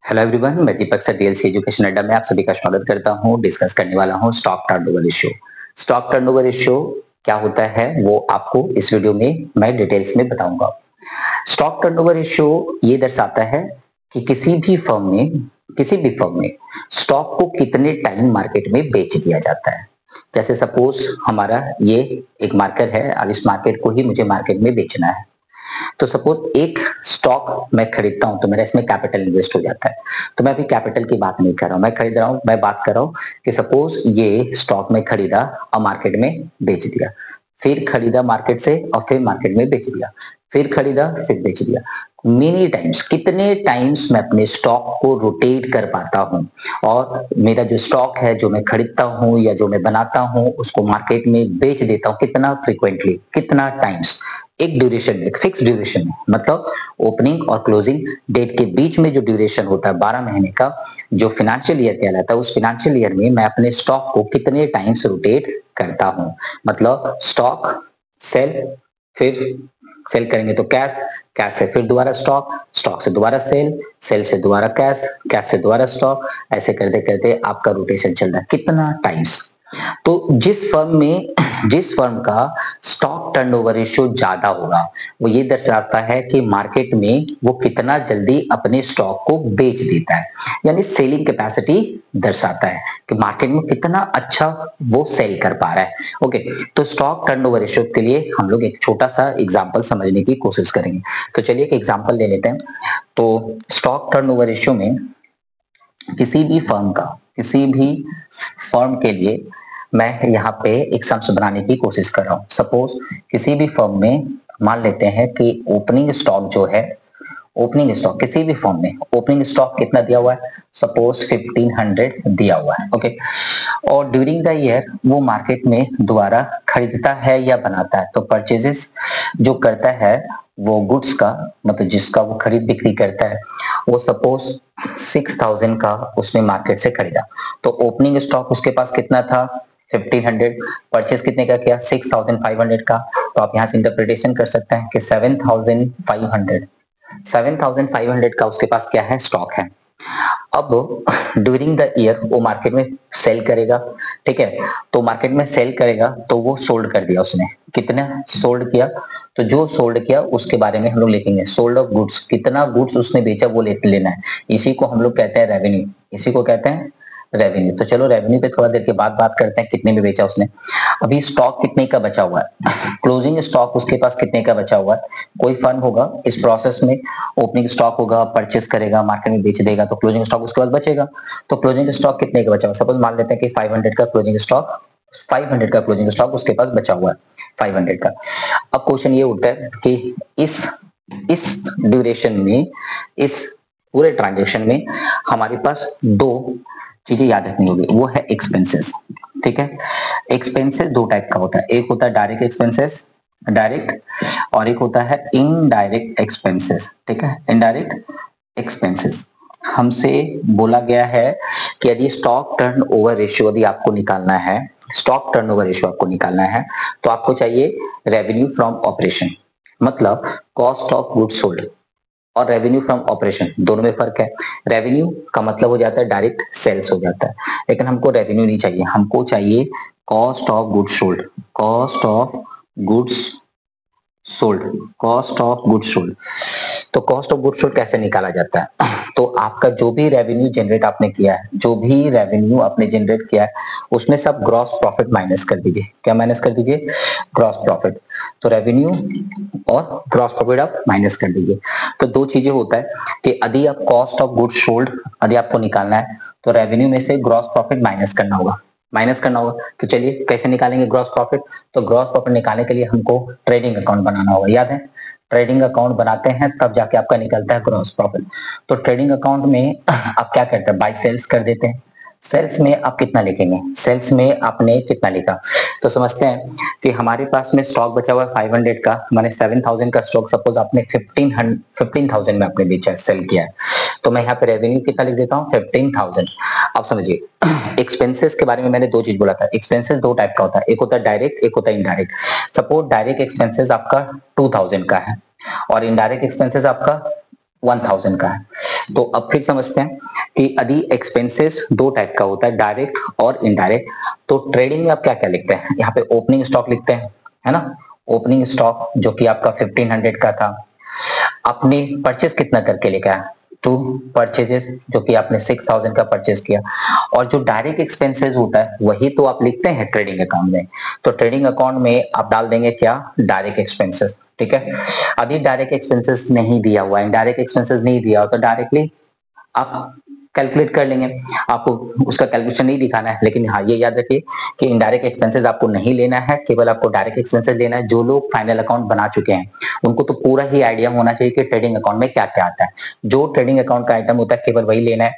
Hello everyone, मैं दीपक sir DLC education अड्डा में आप सभी का स्वागत करता हूं। डिस्कस करने वाला हूं stock turnover ratio. Stock turnover ratio क्या होता है वो आपको इस वीडियो में मैं डिटेल्स में बताऊंगा। स्टॉक टर्नओवर रेशियो ये दर्शाता है कि किसी भी फर्म में स्टॉक को कितने टाइम मार्केट में बेच दिया जाता है। जैसे सपोज हमारा ये एक मार्केट है, अब इस मार्केट को ही मुझे मार्केट में बेचना है। तो सपोज एक स्टॉक मैं खरीदता हूं तो मेरा इसमें कैपिटल इन्वेस्ट हो जाता है। तो मैं अभी कैपिटल की बात नहीं कर रहा हूं, मैं खरीद रहा हूं, मैं बात कर रहा हूं कि सपोज ये स्टॉक मैं खरीदा और मार्केट में बेच दिया, फिर खरीदा मार्केट से और फिर मार्केट में बेच दिया, फिर खरीदा फिर बेच दिया। मेनी टाइम्स, कितने टाइम्स मैं अपने स्टॉक को रोटेट कर पाता हूं और मेरा जो स्टॉक है जो मैं खरीदता हूं या जो मैं बनाता हूं उसको मार्केट में बेच देता हूं, कितना फ्रीक्वेंटली, कितना टाइम्स, एक ड्यूरेशन में, एक फिक्स ड्यूरेशन में, मतलब ओपनिंग और क्लोजिंग डेट के बीच में जो ड्यूरेशन होता है 12 महीने का, जो फाइनेंशियल ईयर कहलाता है, उस फाइनेंशियल ईयर में मैं अपने स्टॉक को कितने टाइम्स रोटेट करता हूं। मतलब स्टॉक सेल, फिर सेल करेंगे तो कैश, कैश से फिर दोबारा स्टॉक, स्टॉक से दोबारा सेल, सेल से दोबारा कैश, कैश से दोबारा स्टॉक, ऐसे करते करते आपका रोटेशन चल रहा है कितना टाइम्स। तो जिस फर्म का स्टॉक टर्नओवर रेशियो ज्यादा होगा वो ये दर्शाता है कि मार्केट में वो कितना जल्दी अपने स्टॉक को बेच देता है, यानी सेलिंग कैपेसिटी दर्शाता है कि मार्केट में कितना अच्छा वो सेल कर पा रहा है। ओके, तो स्टॉक टर्नओवर रेशियो के लिए हम लोग एक छोटा सा एग्जांपल समझने की कोशिश करेंगे। तो चलिए एक एग्जांपल ले लेते हैं। तो स्टॉक टर्नओवर रेशियो में किसी भी फर्म के लिए मैं यहाँ पे एक सम्स बनाने की कोशिश कर रहा हूँ। सपोज किसी भी फर्म में मान लेते हैं कि ओपनिंग स्टॉक जो है, ओपनिंग स्टॉक किसी भी फर्म में ओपनिंग स्टॉक कितना दिया हुआ है, सपोज 1500 दिया हुआ है। ओके, और ड्यूरिंग द ईयर वो मार्केट में दोबारा खरीदता है या बनाता है, तो परचेजेस जो करता है वो गुड्स का, मतलब जिसका वो खरीद बिक्री करता है, वो सपोज 6000 का उसने मार्केट से खरीदा, तो ओपनिंग स्टॉक उसके पास कितना था 1500, परचेस कितने का किया 6500 का। तो आप यहाँ से इंटरप्रिटेशन कर सकते हैं कि 7500 का उसके पास क्या है, स्टॉक है। अब ड्यूरिंग द ईयर वो मार्केट में सेल करेगा, ठीक है, तो मार्केट में सेल करेगा तो वो सोल्ड कर दिया उसने, कितना सोल्ड किया, तो जो सोल्ड किया उसके बारे में हम लोग लिखेंगे सोल्ड ऑफ गुड्स, कितना गुड्स उसने बेचा वो लेना है, इसी को हम लोग कहते हैं रेवेन्यू, इसी को कहते हैं रेवेन्यू। तो चलो रेवेन्यू पे थोड़ा देर के बाद बात करते हैं, कितने में बेचा उसने। अभी स्टॉक कितने का बचा हुआ है, क्लोजिंग स्टॉक उसके पास कितने का बचा हुआ है। कोई फर्म होगा इस प्रोसेस में, ओपनिंग स्टॉक होगा, परचेस करेगा, मार्केट में बेच देगा, तो क्लोजिंग स्टॉक उसके बाद बचेगा। तो क्लोजिंग स्टॉक कितने का बचा हुआ, सपोज मान लेते हैं कि 500 का क्लोजिंग स्टॉक, 500 का क्लोजिंग स्टॉक उसके पास बचा हुआ है, 500 का। अब क्वेश्चन ये उठता है कि इस ड्यूरेशन में, इस पूरे ट्रांजेक्शन में हमारे पास दो चीजें याद रखनी होगी, वो है एक्सपेंसेस। ठीक है, एक्सपेंसेस दो टाइप का होता है, एक होता है डायरेक्ट एक्सपेंसेस, डायरेक्ट, और एक होता है इनडायरेक्ट एक्सपेंसेस। ठीक है, इनडायरेक्ट एक्सपेंसेस हमसे बोला गया है कि यदि स्टॉक टर्न ओवर रेशियो यदि आपको निकालना है, स्टॉक टर्न ओवर रेशियो आपको निकालना है, तो आपको चाहिए रेवेन्यू फ्रॉम ऑपरेशन, मतलब कॉस्ट ऑफ गुड्स सोल्ड, और रेवेन्यू फ्रॉम ऑपरेशन दोनों में फर्क है। रेवेन्यू का मतलब हो जाता है डायरेक्ट सेल्स हो जाता है, लेकिन हमको रेवेन्यू नहीं चाहिए, हमको चाहिए cost of goods sold, cost of goods sold, cost of goods sold. तो कॉस्ट ऑफ गुड्स सोल्ड कैसे निकाला जाता है, तो आपका जो भी रेवेन्यू जनरेट आपने किया है, जो भी रेवेन्यू आपने जनरेट किया है, उसमें सब ग्रॉस प्रॉफिट माइनस कर दीजिए। क्या माइनस कर दीजिए, ग्रॉस प्रॉफिट। तो रेवेन्यू और ग्रॉस प्रॉफिट आप माइनस कर दीजिए। तो दो चीजें होता है कि यदि आप कॉस्ट ऑफ गुड्स सोल्ड यदि आपको निकालना है तो रेवेन्यू में से ग्रॉस प्रॉफिट माइनस करना होगा, माइनस करना होगा। तो चलिए कैसे निकालेंगे ग्रॉस प्रॉफिट, तो ग्रॉस प्रॉफिट निकालने के लिए हमको ट्रेडिंग अकाउंट बनाना होगा, याद है, ट्रेडिंग अकाउंट बनाते हैं तब जाके आपका निकलता है ग्रॉस प्रॉफिट। तो ट्रेडिंग अकाउंट में आप क्या करते हैं, बाय सेल्स कर देते हैं। सेल्स में आप कितना लिखेंगे, सेल्स में आपने कितना लिखा, तो समझते हैं कि हमारे पास में स्टॉक बचा हुआ है 500 का, माने 7000 का स्टॉक सपोज आपने 15,000 में आपने बेचा, सेल किया है, तो मैं यहाँ पे रेवेन्यू कितना लिख देता हूँ 15,000। अब समझिए एक्सपेंसेस के बारे में मैंने दो चीज बोला था, एक्सपेंसेस दो टाइप का होता है, एक होता है डायरेक्ट, एक होता है इनडायरेक्ट। सपोज डायरेक्ट एक्सपेंसेस आपका 2000 का है और इनडायरेक्ट एक्सपेंसेस आपका 1000 का है। तो अब फिर समझते हैं कि यदि एक्सपेंसेस दो टाइप का होता है, डायरेक्ट और इनडायरेक्ट। तो ट्रेडिंग में आप क्या क्या लिखते हैं, यहाँ पे ओपनिंग स्टॉक लिखते हैं, है ना। ओपनिंग स्टॉक जो कि आपका 1500 का था, आपने परचेस कितना करके लेके आया, 2 परचेजेस, जो कि आपने 6000 का परचेस किया। और जो डायरेक्ट एक्सपेंसेस होता है वही तो आप लिखते हैं ट्रेडिंग अकाउंट में। तो ट्रेडिंग अकाउंट में आप डाल देंगे क्या, डायरेक्ट एक्सपेंसेस, ठीक है। अभी डायरेक्ट एक्सपेंसेस नहीं दिया हुआ है, डायरेक्ट एक्सपेंसेस नहीं दिया हो तो डायरेक्टली आप कैलकुलेट कर लेंगे, आपको उसका कैलकुलेशन नहीं दिखाना है। लेकिन हाँ, ये याद रखिए कि इनडायरेक्ट एक्सपेंसेस आपको नहीं लेना है, केवल आपको डायरेक्ट एक्सपेंसेस लेना है। जो लोग फाइनल अकाउंट बना चुके हैं उनको तो पूरा ही आइडिया होना चाहिए कि ट्रेडिंग अकाउंट में क्या क्या आता है। जो ट्रेडिंग अकाउंट का आइटम होता है केवल वही लेना है।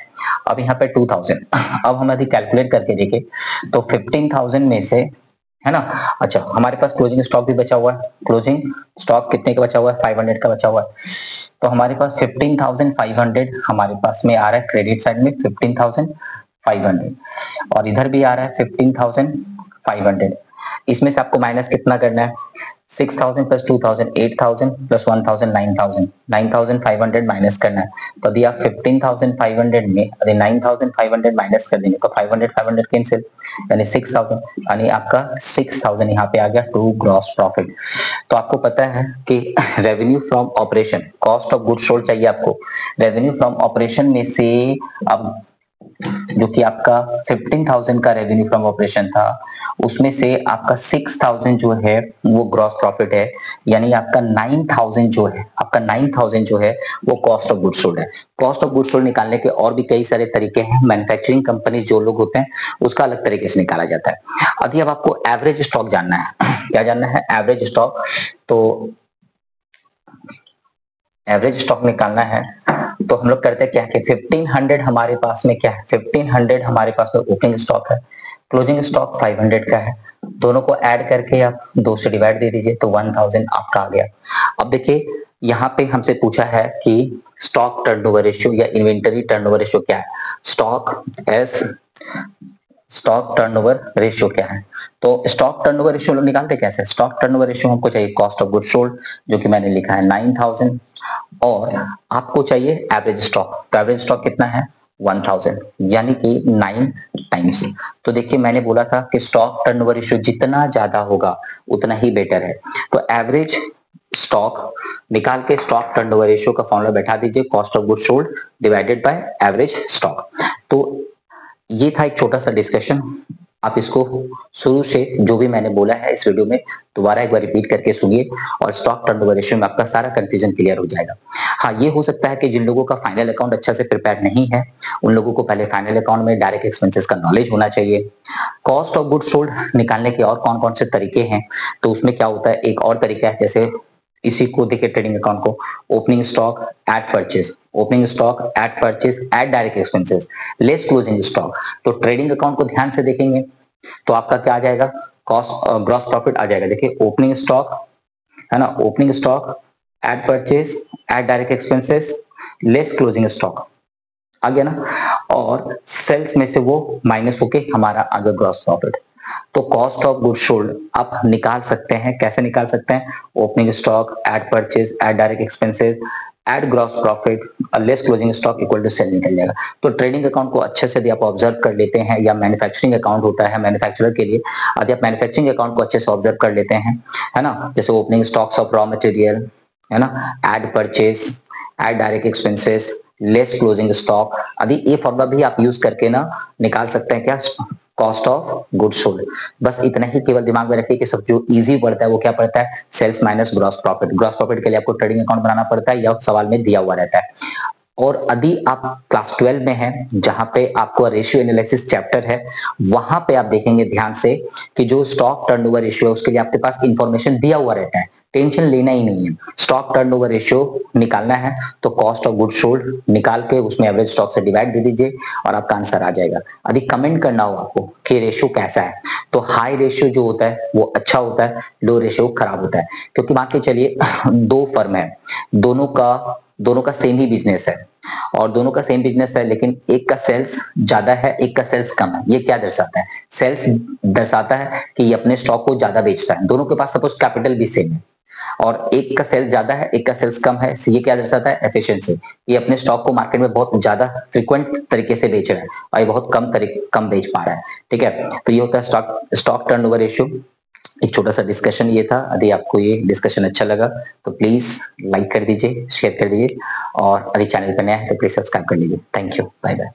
अब यहाँ पे 2000, अब हम यदि कैलकुलेट करके देखें तो 15,000 में से, है ना। अच्छा, हमारे पास क्लोजिंग स्टॉक भी बचा हुआ है। क्लोजिंग स्टॉक कितने का बचा हुआ है, 500 का बचा हुआ है। तो हमारे पास 15,500 हमारे पास में आ रहा है क्रेडिट साइड में, 15,500, और इधर भी आ रहा है 15,500। इसमें से आपको माइनस कितना करना है, 6,000 प्लस 2,000 8,000 प्लस 1,000 9,000, 9,500 माइनस करना है। तो यदि आप 15,500 में यदि 9,500 माइनस कर देंगे तो 500 500 कैंसिल, यानी 6,000, यानी आपका 6,000 यहाँ पे आ गया टू ग्रॉस प्रॉफिट। तो आपको पता है कि revenue from operation, cost of good sold चाहिए आपको। रेवेन्यू फ्रॉम ऑपरेशन में से अब जो कि आपका 15,000 का रेवेन्यू फ्रॉम ऑपरेशन था, उसमें से आपका 6,000 जो है वो ग्रॉस प्रॉफिट है, यानी आपका 9,000 जो है, आपका 9,000 जो है वो कॉस्ट ऑफ गुड सोल्ड है। कॉस्ट ऑफ गुड सोल्ड निकालने के और भी कई सारे तरीके हैं। मैन्युफैक्चरिंग कंपनी जो लोग होते हैं उसका अलग तरीके से निकाला जाता है। अभी अब आपको एवरेज स्टॉक जानना है। क्या जानना है, एवरेज स्टॉक। तो एवरेज स्टॉक निकालना है तो हम लोग करते हैं क्या कि 1500 हमारे पास में क्या है, 1500 हमारे पास में ओपनिंग स्टॉक है, क्लोजिंग स्टॉक 500 का है। दोनों को ऐड करके आप 2 से डिवाइड दे दीजिए तो 1000 आपका आ गया। अब देखिए यहाँ पे हमसे पूछा है कि स्टॉक टर्नओवर रेशियो या इन्वेंटरी टर्नओवर रेशियो क्या है। स्टॉक टर्नओवर रेशियो क्या है। तो स्टॉक टर्नओवर रेशियो निकालते कैसे, स्टॉक टर्नओवर रेशियो हमको चाहिए कॉस्ट ऑफ गुड सोल्ड, जो कि मैंने लिखा है 9,000, और आपको चाहिए एवरेज स्टॉक। तो एवरेज स्टॉक कितना है, 1000, यानी कि 9 टाइम्स। तो देखिए मैंने बोला था कि स्टॉक टर्नओवर रेशियो जितना ज्यादा होगा उतना ही बेटर है। तो एवरेज स्टॉक निकाल के स्टॉक टर्नओवर रेशियो का फॉर्मूला बैठा दीजिए, cost of good sold divided by average stock. तो ये था एक छोटा सा डिस्कशन। आप इसको शुरू से जो भी मैंने बोला है इस वीडियो में दोबारा एक बार रिपीट करके सुनिए और स्टॉक टर्नओवर रेशियो में आपका सारा कंफ्यूजन क्लियर हो जाएगा। हाँ, ये हो सकता है कि जिन लोगों का फाइनल अकाउंट अच्छा से प्रिपेयर नहीं है उन लोगों को पहले फाइनल अकाउंट में डायरेक्ट एक्सपेंसेस का नॉलेज होना चाहिए। कॉस्ट ऑफ गुड सोल्ड निकालने के और कौन कौन से तरीके हैं, तो उसमें क्या होता है, एक और तरीका है, जैसे इसी को देखिए ट्रेडिंग अकाउंट को, opening stock add purchase, opening stock add purchase add direct expenses less closing stock. तो ट्रेडिंग अकाउंट को ध्यान से देखेंगे तो आपका क्या आ जाएगा, कॉस्ट ग्रॉस प्रॉफिट आ जाएगा। देखिए ओपनिंग स्टॉक है ना, opening stock add purchase add direct expenses less closing stock आ गया ना, और सेल्स में से वो माइनस होके हमारा आ गया ग्रॉस प्रॉफिट। तो कॉस्ट ऑफ गुड सोल्ड आप निकाल सकते हैं, कैसे निकाल सकते हैं, opening stock add purchase add direct expenses add gross profit less closing stock equal to sale निकल जाएगा। तो ट्रेडिंग अकाउंट को अच्छे से यदि आप ऑब्जर्व कर लेते हैं, या मैन्युफैक्चरिंग अकाउंट होता है मैन्युफैक्चरर के लिए, यदि आप मैन्युफैक्चरिंग अकाउंट को अच्छे से ऑब्जर्व कर लेते हैं, है ना, जैसे opening stocks of raw material, है ना, add purchase add direct expenses less closing stock, यदि ये फॉर्मूला भी आप यूज करके ना निकाल सकते हैं क्या, कॉस्ट ऑफ गुड सोल्ड। बस इतना ही केवल दिमाग में रखिए कि सब जो इजी पड़ता है वो क्या पड़ता है, sales minus gross profit. Gross profit के लिए आपको ट्रेडिंग अकाउंट बनाना पड़ता है या सवाल में दिया हुआ रहता है। और यदि आप क्लास 12 में हैं जहां पे आपको रेशियो एनालिसिस चैप्टर है, वहां पे आप देखेंगे ध्यान से कि जो स्टॉक टर्नओवर रेशियो है उसके लिए आपके पास इंफॉर्मेशन दिया हुआ रहता है, टेंशन लेना ही नहीं है। स्टॉक टर्नओवर रेशियो निकालना है तो कॉस्ट ऑफ गुड सोल्ड निकाल के उसमें एवरेज स्टॉक से डिवाइड दे दीजिए और आपका आंसर आ जाएगा। यदि कमेंट करना हो आपको कि रेशियो कैसा है, तो हाई रेशियो जो होता है वो अच्छा होता है, लो रेशियो खराब होता है। क्योंकि मान के चलिए 2 फर्म है, दोनों का सेम ही बिजनेस है, और दोनों का सेम बिजनेस है लेकिन एक का सेल्स ज्यादा है एक का सेल्स कम है। ये क्या दर्शाता है, सेल्स दर्शाता है कि ये अपने स्टॉक को ज्यादा बेचता है। दोनों के पास सपोज कैपिटल भी सेम है, और एक का सेल ज्यादा है, एक का सेल्स कम है, ये क्या दर्शाता है? एफिशिएंसी। ये अपने स्टॉक को मार्केट में बहुत ज्यादा फ्रीक्वेंट तरीके से बेच रहा है और ये बहुत कम बेच पा रहा है। ठीक है, तो ये होता है स्टॉक टर्नओवर रेशियो। एक छोटा सा डिस्कशन ये था। यदि आपको ये डिस्कशन अच्छा लगा तो प्लीज लाइक कर दीजिए, शेयर कर दीजिए, और यदि चैनल पर नया है तो प्लीज सब्सक्राइब कर लीजिए। Thank you, bye bye.